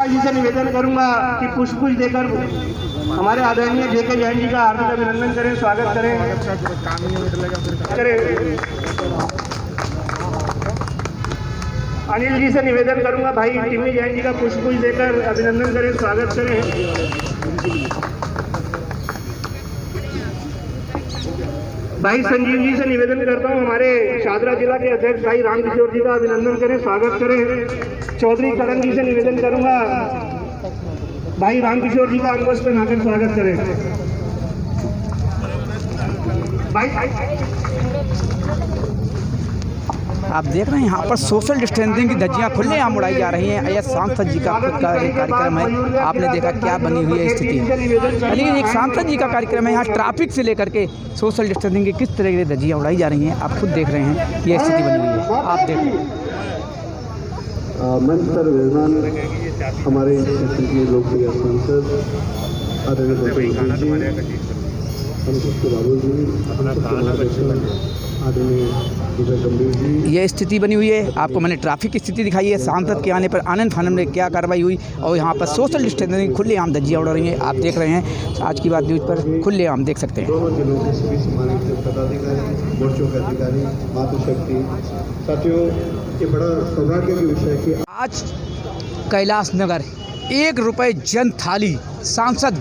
राज्यपाल जी से निवेदन करूंगा कि पुष्प देकर हमारे आदरणीय जेके जैन जी का हार्दिक अभिनंदन करें, स्वागत करें। अनिल जी से निवेदन करूंगा भाई टिम्मी जैन जी का पुष्प देकर अभिनंदन करें, स्वागत करें। भाई संजीव जी से निवेदन करता हूं हमारे शादरा जिला के अध्यक्ष भाई रामकिशोर जी का अभिनंदन करें, स्वागत करें। चौधरी करण जी से निवेदन करूंगा भाई रामकिशोर जी का अंगवस्त्र पहनाकर स्वागत करें। भाई आप देख रहे हैं यहाँ पर सोशल डिस्टेंसिंग की धज्जियाँ खुले आम उड़ाई जा रही हैं। यह सांसद जी का खुद का एक कार्यक्रम है। आपने देखा क्या बनी हुई है स्थिति, लेकिन एक सांसद जी का कार्यक्रम है। यहाँ ट्रैफिक से लेकर के सोशल डिस्टेंसिंग की किस तरह की धज्जियाँ उड़ाई जा रही हैं, आप खुद देख रहे हैं ये स्थिति बनी हुई है। आप देख रहे हैं मंच पर विराजमान हमारे क्षेत्र के लोकप्रिय सांसद आदरणीय ये स्थिति बनी हुई है। आपको मैंने ट्रैफिक की स्थिति दिखाई है। सांसद के आने पर आनंद फानन में क्या कार्रवाई हुई और यहाँ पर सोशल डिस्टेंसिंग खुले आम धज्जियाँ उड़ रही हैं। आप देख रहे हैं आज की बात न्यूज़ पर खुले आम देख सकते हैं। दोनों जिलों के सभी सम्मानित पदाधिकारी, मोर्चों के अधिकारी, मातृशक्ति साथियों, ये बड़ा सौभाग्य के विषय कि आज कैलाश नगर 1 रुपये जन थाली सांसद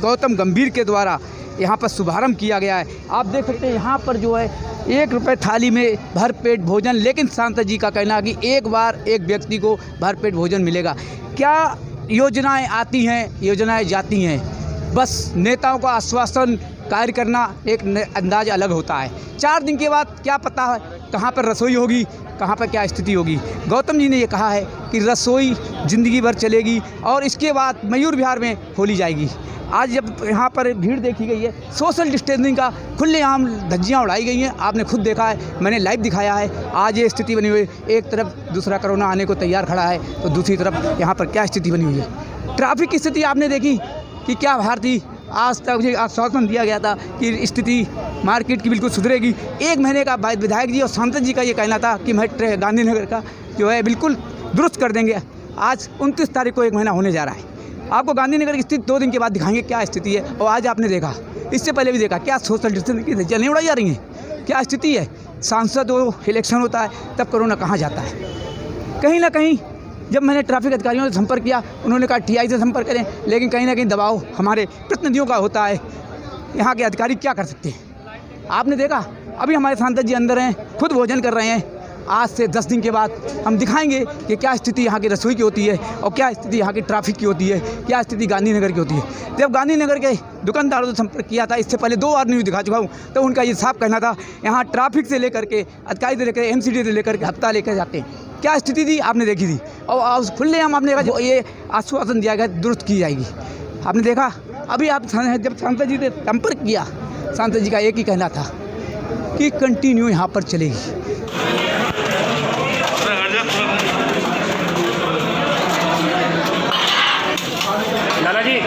गौतम गंभीर के द्वारा यहाँ पर शुभारंभ किया गया है। आप देख सकते हैं यहाँ पर जो है 1 रुपये थाली में भरपेट भोजन, लेकिन सांसद जी का कहना है कि एक बार एक व्यक्ति को भरपेट भोजन मिलेगा। क्या योजनाएं आती हैं, योजनाएं जाती हैं, बस नेताओं का आश्वासन कार्य करना एक अंदाज अलग होता है। 4 दिन के बाद क्या पता है कहाँ पर रसोई होगी, कहाँ पर क्या स्थिति होगी। गौतम जी ने ये कहा है कि रसोई ज़िंदगी भर चलेगी और इसके बाद मयूर विहार में खोली जाएगी। आज जब यहाँ पर भीड़ देखी गई है, सोशल डिस्टेंसिंग का खुलेआम धज्जियाँ उड़ाई गई हैं। आपने खुद देखा है, मैंने लाइव दिखाया है। आज ये स्थिति बनी हुई है। एक तरफ दूसरा कोरोना आने को तैयार खड़ा है, तो दूसरी तरफ यहाँ पर क्या स्थिति बनी हुई है। ट्रैफिक की स्थिति आपने देखी कि क्या बाहर थी। आज तक मुझे आश्वासन दिया गया था कि स्थिति मार्केट की बिल्कुल सुधरेगी। 1 महीने का विधायक जी और सांसद जी का ये कहना था कि मैं गांधीनगर का जो है बिल्कुल दुरुस्त कर देंगे। आज 29 तारीख को 1 महीना होने जा रहा है। आपको गांधीनगर की स्थिति 2 दिन के बाद दिखाएंगे क्या स्थिति है। और आज आपने देखा, इससे पहले भी देखा, क्या सोशल डिस्टेंसिंग की धज्जियाँ नहीं उड़ाई जा रही हैं, क्या स्थिति है। सांसद हो, इलेक्शन होता है, तब कोरोना कहाँ जाता है। कहीं ना कहीं जब मैंने ट्रैफिक अधिकारियों से संपर्क किया, उन्होंने कहा TI से संपर्क करें, लेकिन कहीं ना कहीं दबाव हमारे प्रतिनिधियों का होता है। यहाँ के अधिकारी क्या कर सकते हैं। आपने देखा अभी हमारे सांसद जी अंदर हैं, खुद भोजन कर रहे हैं। आज से 10 दिन के बाद हम दिखाएंगे कि क्या स्थिति यहाँ की रसोई की होती है और क्या स्थिति यहाँ की ट्रैफिक की होती है, क्या स्थिति गांधीनगर की होती है। जब गांधीनगर के दुकानदारों से संपर्क किया था, इससे पहले 2 बार न्यूज़ दिखा चुका हूँ, तो उनका ये साफ कहना था यहाँ ट्रैफिक से लेकर के अधिकारी से लेकर MCD से लेकर के हफ्ता लेकर जाते हैं। क्या स्थिति थी आपने देखी थी। और खुलेआम आपने देखा जो ये आश्वासन दिया गया दुरुस्त की जाएगी। आपने देखा अभी आप जब सांसद जी ने संपर्क किया, सांसद जी का एक ही कहना था कि कंटिन्यू यहाँ पर चलेगी। लाला जी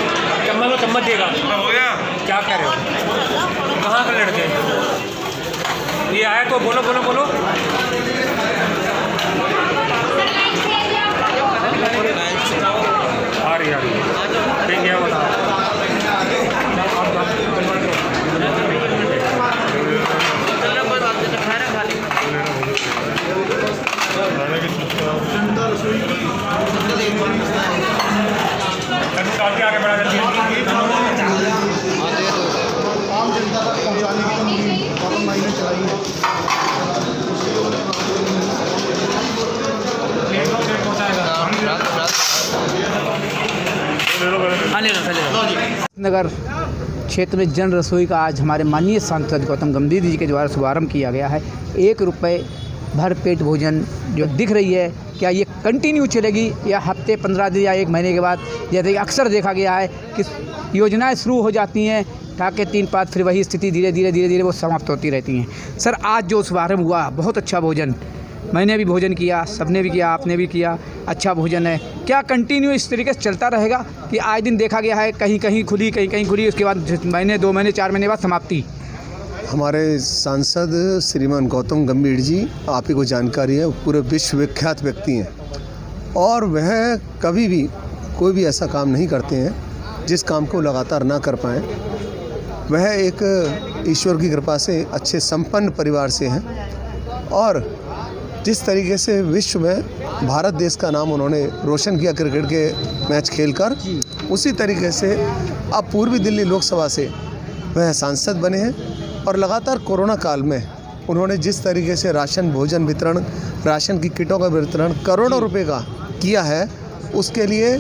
चम्मच को चम्मच देगा। हो गया, क्या कह रहे हो, कहाँ का लड़के ये आए तो बोलो बोलो बोलो। आ रही ठीक है बता। आगे बढ़ा देती है आम जनता तक पहुँचाने के लिए कॉमन माइंड चलाई है। नगर क्षेत्र में जन रसोई का आज हमारे माननीय सांसद गौतम गंभीर जी के द्वारा शुभारंभ किया गया है। 1 रुपये भरपेट भोजन जो दिख रही है, क्या ये कंटिन्यू चलेगी या हफ्ते 15 दिन या 1 महीने के बाद, जैसे अक्सर देखा गया है कि योजनाएं शुरू हो जाती हैं, ताकि 3 बाद फिर वही स्थिति धीरे धीरे वो समाप्त होती रहती हैं। सर आज जो शुभारंभ हुआ, बहुत अच्छा भोजन, मैंने भी भोजन किया, सबने भी किया, आपने भी किया, अच्छा भोजन है। क्या कंटिन्यू इस तरीके से चलता रहेगा कि आज दिन देखा गया है कहीं कहीं खुली कहीं कहीं खुली, उसके बाद महीने 2 महीने 4 महीने बाद समाप्ति। हमारे सांसद श्रीमान गौतम गंभीर जी, आप ही को जानकारी है, पूरे विश्व विख्यात व्यक्ति हैं और वह कभी भी कोई भी ऐसा काम नहीं करते हैं जिस काम को लगातार ना कर पाएँ। वह एक ईश्वर की कृपा से अच्छे संपन्न परिवार से हैं और जिस तरीके से विश्व में भारत देश का नाम उन्होंने रोशन किया क्रिकेट के मैच खेलकर, उसी तरीके से अब पूर्वी दिल्ली लोकसभा से वह सांसद बने हैं और लगातार कोरोना काल में उन्होंने जिस तरीके से राशन भोजन वितरण, राशन की किटों का वितरण करोड़ों रुपए का किया है, उसके लिए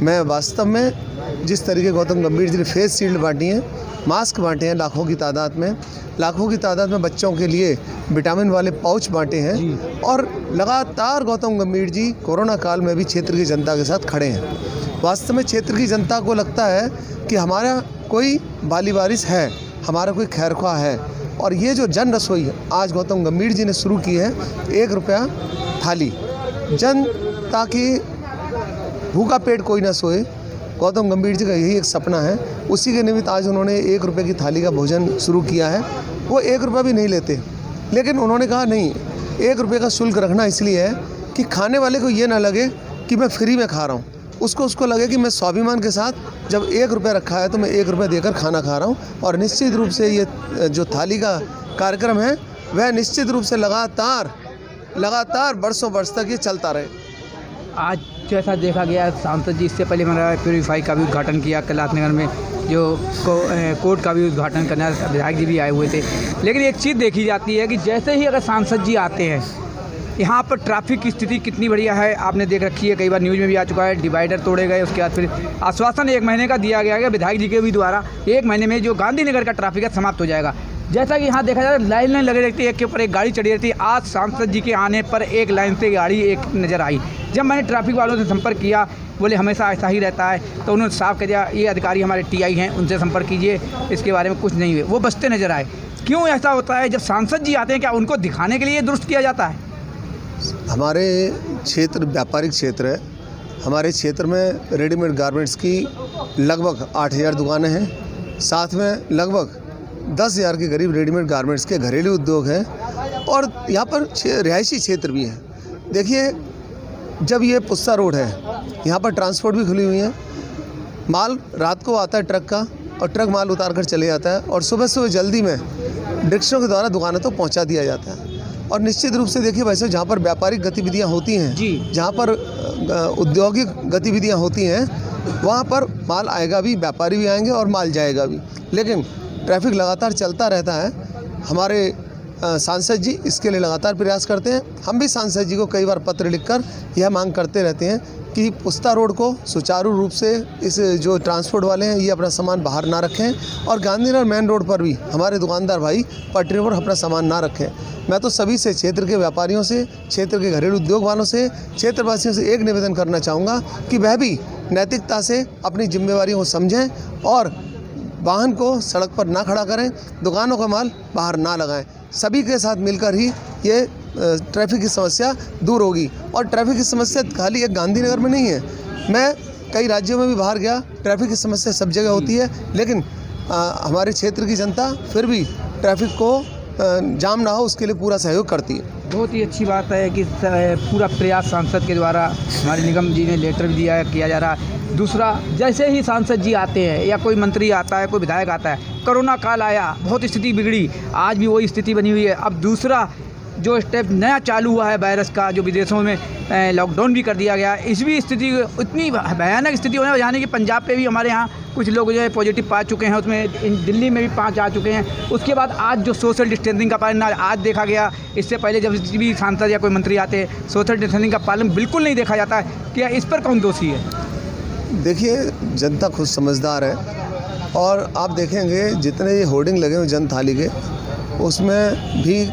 मैं वास्तव में जिस तरीके गौतम गंभीर जी ने फेस शील्ड बांटी हैं, मास्क बांटे हैं लाखों की तादाद में बच्चों के लिए विटामिन वाले पाउच बांटे हैं और लगातार गौतम गंभीर जी कोरोना काल में भी क्षेत्र की जनता के साथ खड़े हैं। वास्तव में क्षेत्र की जनता को लगता है कि हमारा कोई बाली वारिस है, हमारा कोई खैरख्वाह है और ये जो जन रसोई आज गौतम गंभीर जी ने शुरू की है, 1 रुपया थाली, जन ताकि भूखा पेट कोई ना सोए, गौतम गंभीर जी का यही एक सपना है। उसी के निमित्त आज उन्होंने 1 रुपये की थाली का भोजन शुरू किया है। वो 1 रुपया भी नहीं लेते, लेकिन उन्होंने कहा नहीं, 1 रुपये का शुल्क रखना इसलिए है कि खाने वाले को ये ना लगे कि मैं फ्री में खा रहा हूँ, उसको लगे कि मैं स्वाभिमान के साथ जब 1 रुपया रखा है तो मैं 1 रुपया देकर खाना खा रहा हूँ। और निश्चित रूप से ये जो थाली का कार्यक्रम है वह निश्चित रूप से लगातार बरसों बरस तक ये चलता रहे। आज जैसा देखा गया सांसद जी इससे पहले मैंने प्योरीफाई का भी उद्घाटन किया, कैलाशनगर में जो कोर्ट का भी उद्घाटन करना, विधायक जी भी आए हुए थे। लेकिन एक चीज़ देखी जाती है कि जैसे ही अगर सांसद जी आते हैं, यहाँ पर ट्रैफिक की स्थिति कितनी बढ़िया है आपने देख रखी है, कई बार न्यूज़ में भी आ चुका है। डिवाइडर तोड़े गए, उसके बाद फिर आश्वासन 1 महीने का दिया गया है विधायक जी के भी द्वारा, 1 महीने में जो गांधीनगर का ट्रैफिक है समाप्त हो जाएगा। जैसा कि यहाँ देखा जाए लाइन लगी रहती है, एक के ऊपर एक गाड़ी चढ़ी रहती है। आज सांसद जी के आने पर एक लाइन से गाड़ी एक नज़र आई। जब मैंने ट्रैफिक वालों से संपर्क किया, बोले हमेशा ऐसा ही रहता है, तो उन्होंने साफ कह दिया ये अधिकारी हमारे TI हैं, उनसे संपर्क कीजिए, इसके बारे में कुछ नहीं हुए। वो बचते नज़र आए। क्यों ऐसा होता है? जब सांसद जी आते हैं क्या उनको दिखाने के लिए दुरुस्त किया जाता है? हमारे क्षेत्र व्यापारिक क्षेत्र है। हमारे क्षेत्र में रेडीमेड गारमेंट्स की लगभग 8,000 दुकानें हैं, साथ में लगभग 10,000 के करीब रेडीमेड गारमेंट्स के घरेलू उद्योग हैं और यहाँ पर रिहायशी क्षेत्र भी है। देखिए, जब ये पुस्ता रोड है, यहाँ पर ट्रांसपोर्ट भी खुली हुई है, माल रात को आता है ट्रक का और ट्रक माल उतार कर चले जाता है और सुबह जल्दी में रिक्शों के द्वारा दुकानों तो पहुँचा दिया जाता है। और निश्चित रूप से देखिए, वैसे जहाँ पर व्यापारिक गतिविधियाँ होती हैं, जहाँ पर औद्योगिक गतिविधियाँ होती हैं, वहाँ पर माल आएगा भी, व्यापारी भी आएंगे और माल जाएगा भी, लेकिन ट्रैफिक लगातार चलता रहता है। हमारे सांसद जी इसके लिए लगातार प्रयास करते हैं। हम भी सांसद जी को कई बार पत्र लिखकर यह मांग करते रहते हैं कि पुस्ता रोड को सुचारू रूप से इस जो ट्रांसपोर्ट वाले हैं ये अपना सामान बाहर ना रखें और गांधीनगर मेन रोड पर भी हमारे दुकानदार भाई पटरी पर अपना सामान ना रखें। मैं तो सभी से, क्षेत्र के व्यापारियों से, क्षेत्र के घरेलू उद्योग वालों से, क्षेत्रवासियों से एक निवेदन करना चाहूँगा कि वह भी नैतिकता से अपनी जिम्मेवारियों को समझें और वाहन को सड़क पर ना खड़ा करें, दुकानों का माल बाहर ना लगाएं। सभी के साथ मिलकर ही ये ट्रैफिक की समस्या दूर होगी। और ट्रैफिक की समस्या खाली एक गांधीनगर में नहीं है, मैं कई राज्यों में भी बाहर गया, ट्रैफिक की समस्या सब जगह होती है, लेकिन हमारे क्षेत्र की जनता फिर भी ट्रैफिक को जाम ना हो उसके लिए पूरा सहयोग करती है। बहुत ही अच्छी बात है कि पूरा प्रयास सांसद के द्वारा हमारे निगम जी ने लेटर भी दिया है, किया जा रहा है। दूसरा, जैसे ही सांसद जी आते हैं या कोई मंत्री आता है, कोई विधायक आता है, कोरोना काल आया, बहुत स्थिति बिगड़ी, आज भी वही स्थिति बनी हुई है। अब दूसरा जो स्टेप नया चालू हुआ है वायरस का, जो विदेशों में लॉकडाउन भी कर दिया गया, इस भी स्थिति इतनी भयानक स्थिति होने यानी कि पंजाब पे भी हमारे यहाँ कुछ लोग जो है पॉजिटिव पा चुके हैं, उसमें दिल्ली में भी 5 आ चुके हैं। उसके बाद आज जो सोशल डिस्टेंसिंग का पालन आज देखा गया, इससे पहले जब भी सांसद या कोई मंत्री आते हैं सोशल डिस्टेंसिंग का पालन बिल्कुल नहीं देखा जाता है। क्या इस पर कौन दोषी है? देखिए, जनता खुद समझदार है और आप देखेंगे जितने ये होर्डिंग लगे हुए जन थाली के, उसमें भी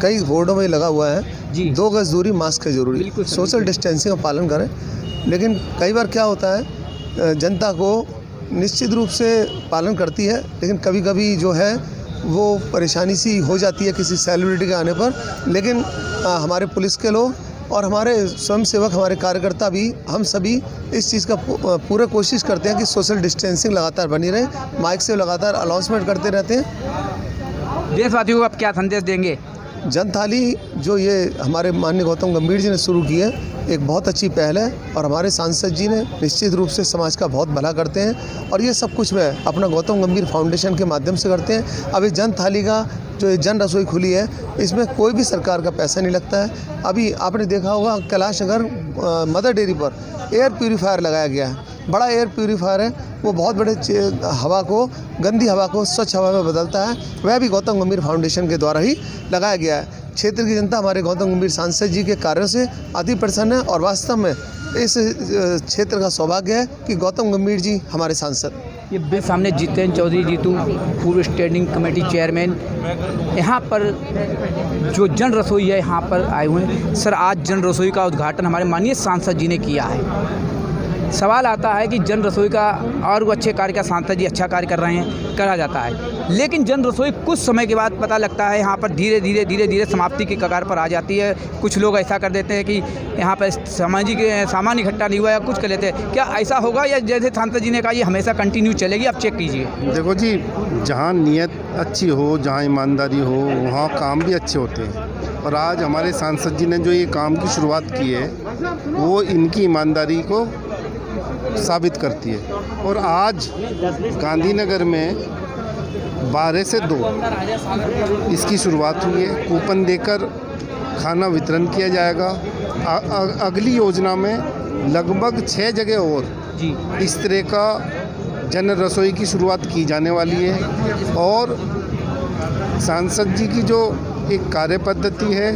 कई बोर्डों में लगा हुआ है 2 गज दूरी, मास्क है जरूरी, सोशल डिस्टेंसिंग का पालन करें। लेकिन कई बार क्या होता है, जनता को निश्चित रूप से पालन करती है, लेकिन कभी कभी जो है वो परेशानी सी हो जाती है किसी सेलिब्रिटी के आने पर। लेकिन हमारे पुलिस के लोग और हमारे स्वयंसेवक, हमारे कार्यकर्ता भी, हम सभी इस चीज़ का पूरा कोशिश करते हैं कि सोशल डिस्टेंसिंग लगातार बनी रहे। माइक से लगातार अनाउंसमेंट करते रहते हैं। देशवासियों को आप क्या संदेश देंगे? जन थाली जो ये हमारे माननीय गौतम गंभीर जी ने शुरू की है, एक बहुत अच्छी पहल है और हमारे सांसद जी ने निश्चित रूप से समाज का बहुत भला करते हैं और ये सब कुछ वह अपना गौतम गंभीर फाउंडेशन के माध्यम से करते हैं। अभी जन थाली का जो ये जन रसोई खुली है, इसमें कोई भी सरकार का पैसा नहीं लगता है। अभी आपने देखा होगा कैलाश नगर मदर डेयरी पर एयर प्यूरीफायर लगाया गया है, बड़ा एयर प्यूरीफायर है, वो बहुत बड़े हवा को, गंदी हवा को स्वच्छ हवा में बदलता है। वह भी गौतम गंभीर फाउंडेशन के द्वारा ही लगाया गया है। क्षेत्र की जनता हमारे गौतम गंभीर सांसद जी के कार्यों से अति प्रसन्न है और वास्तव में इस क्षेत्र का सौभाग्य है कि गौतम गंभीर जी हमारे सांसद। ये मेरे सामने जितेंद्र चौधरी जीतू, पूर्व स्टैंडिंग कमेटी चेयरमैन, यहाँ पर जो जन रसोई है यहाँ पर आए हुए हैं। सर, आज जन रसोई का उद्घाटन हमारे माननीय सांसद जी ने किया है। सवाल आता है कि जन रसोई का और वो अच्छे कार्य का सांसद जी अच्छा कार्य कर रहे हैं, करा जाता है, लेकिन जन रसोई कुछ समय के बाद पता लगता है यहाँ पर धीरे धीरे समाप्ति की कगार पर आ जाती है। कुछ लोग ऐसा कर देते हैं कि यहाँ पर सामान इकट्ठा नहीं हुआ या कुछ कर लेते हैं। क्या ऐसा होगा या जैसे सांसद जी ने कहा ये हमेशा कंटिन्यू चलेगी? आप चेक कीजिए। देखो जी, जहाँ नीयत अच्छी हो, जहाँ ईमानदारी हो, वहाँ काम भी अच्छे होते हैं। और आज हमारे सांसद जी ने जो ये काम की शुरुआत की है वो इनकी ईमानदारी को साबित करती है। और आज गांधीनगर में 12 से 2 इसकी शुरुआत हुई है। कूपन देकर खाना वितरण किया जाएगा। अगली योजना में लगभग 6 जगह और जी इस तरह का जन रसोई की शुरुआत की जाने वाली है। और सांसद जी की जो एक कार्य पद्धति है,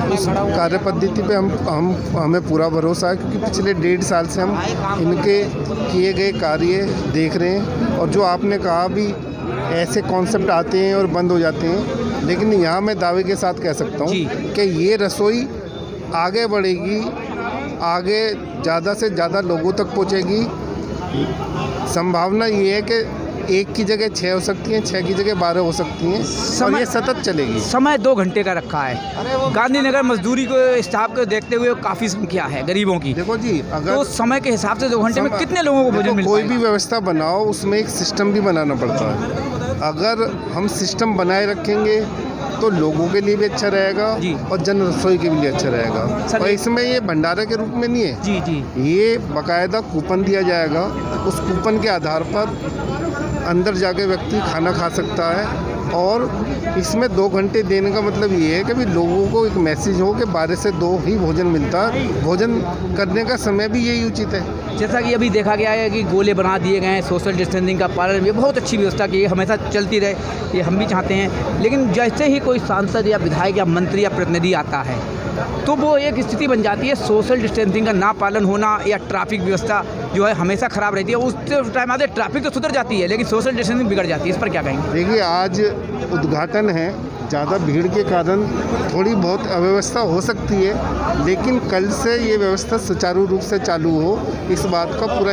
उस कार्य पद्धति पे हमें पूरा भरोसा है, क्योंकि पिछले 1.5 साल से हम इनके किए गए कार्य देख रहे हैं। और जो आपने कहा भी, ऐसे कॉन्सेप्ट आते हैं और बंद हो जाते हैं, लेकिन यहाँ मैं दावे के साथ कह सकता हूँ कि ये रसोई आगे बढ़ेगी, आगे ज़्यादा से ज़्यादा लोगों तक पहुँचेगी। संभावना ये है कि 1 की जगह 6 हो सकती हैं, 6 की जगह 12 हो सकती हैं और ये सतत चलेगी। समय 2 घंटे का रखा है। गांधीनगर मजदूरी को, स्टाफ को देखते हुए काफ़ी संख्या है गरीबों की। देखो जी, अगर तो समय के हिसाब से 2 घंटे में कितने लोगों को भोजन मिल कोई पाएगा? भी व्यवस्था बनाओ, उसमें एक सिस्टम भी बनाना पड़ता है। अगर हम सिस्टम बनाए रखेंगे तो लोगों के लिए भी अच्छा रहेगा और जन रसोई के लिए अच्छा रहेगा। और इसमें ये भंडारे के रूप में नहीं है जी, ये बाकायदा कूपन दिया जाएगा। उस कूपन के आधार पर अंदर जाके व्यक्ति खाना खा सकता है। और इसमें 2 घंटे देने का मतलब ये है कि भी लोगों को एक मैसेज हो कि 12 से 2 ही भोजन मिलता है। भोजन करने का समय भी यही उचित है। जैसा कि अभी देखा गया है कि गोले बना दिए गए हैं, सोशल डिस्टेंसिंग का पालन, ये बहुत अच्छी व्यवस्था की है, हमेशा चलती रहे, ये हम भी चाहते हैं। लेकिन जैसे ही कोई सांसद या विधायक या मंत्री या प्रतिनिधि आता है तो वो एक स्थिति बन जाती है, सोशल डिस्टेंसिंग का ना पालन होना या ट्रैफिक व्यवस्था जो है हमेशा ख़राब रहती है। उस टाइम आते ट्रैफिक तो सुधर जाती है, लेकिन सोशल डिस्टेंसिंग बिगड़ जाती है। इस पर क्या कहेंगे? देखिए, आज उद्घाटन है, ज़्यादा भीड़ के कारण थोड़ी बहुत अव्यवस्था हो सकती है, लेकिन कल से ये व्यवस्था सुचारू रूप से चालू हो, इस बात का पूरा